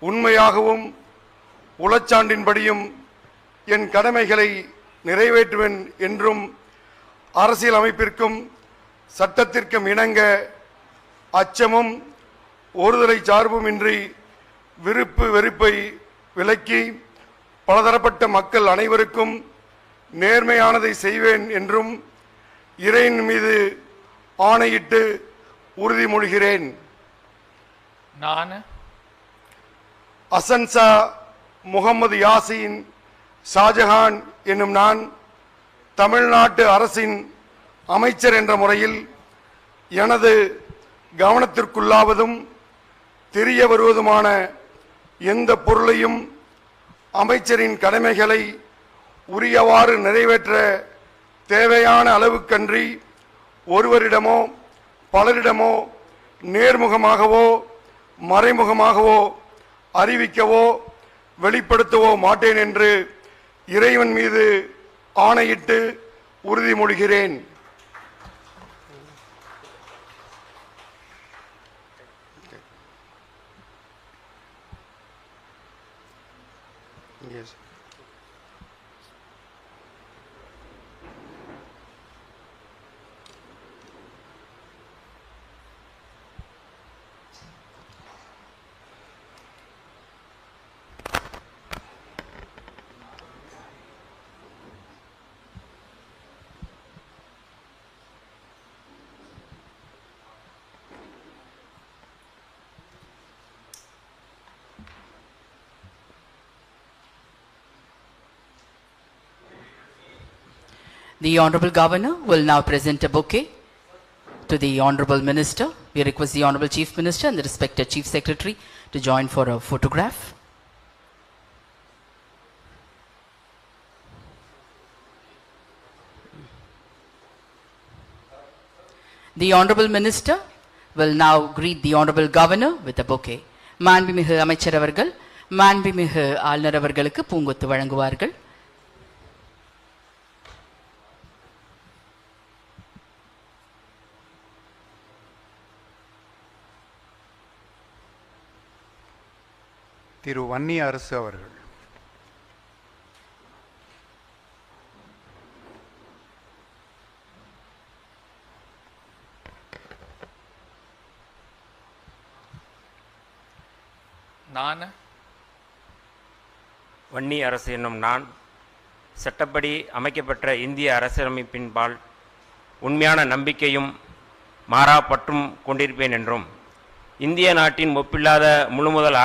உண்மையாகவும் உளச்சான்றின்படியும் என் கடமைகளை நிறைவேற்றுவேன் என்றும் அரசியல் அமைப்பிற்கும் சட்டத்திற்கும் இணங்க அச்சமும் ஒருதலை சார்புமின்றி விருப்பு வெறுப்பை விலக்கி பலதரப்பட்ட மக்கள் அனைவருக்கும் நேர்மையானதை செய்வேன் என்றும் இறைவன் மீது ஆணையிட்டு உறுதிமொழிகிறேன். நான் அசன்சா முகமது யாசின் ஷாஜஹான் என்னும் நான் தமிழ்நாட்டு அரசின் அமைச்சர் என்ற முறையில் எனது கவனத்திற்குள்ளாவதும் தெரிய வருவதுமான எந்த பொருளையும் அமைச்சரின் கடமைகளை உரியவாறு நிறைவேற்ற தேவையான அளவுக்கன்றி ஒருவரிடமோ பலரிடமோ நேர்முகமாகவோ மறைமுகமாகவோ அறிவிக்கவோ வெளிப்படுத்தவோ மாட்டேன் என்று இறைவன் மீது ஆணையிட்டு உறுதிமொழிகிறேன். Yes. The Honorable Governor will now present a bouquet to the Honorable Minister. We request the Honorable Chief Minister and the respected Chief Secretary to join for a photograph. The Honorable Minister will now greet the Honorable Governor with a bouquet. மாண்புமிகு அமைச்சர் அவர்கள் மாண்புமிகு ஆளுநர் அவர்களுக்கு பூங்கொத்து வழங்குவார்கள். திரு வன்னி அரசு அவர்கள். நான் வன்னி அரசு என்னும் நான் சட்டப்படி அமைக்கப்பட்ட இந்திய அரசியலமைப்பின்பால் உண்மையான நம்பிக்கையும் மாறாப்பற்றும் கொண்டிருப்பேன் என்றும் இந்திய நாட்டின் ஒப்பில்லாத முழுமுதல்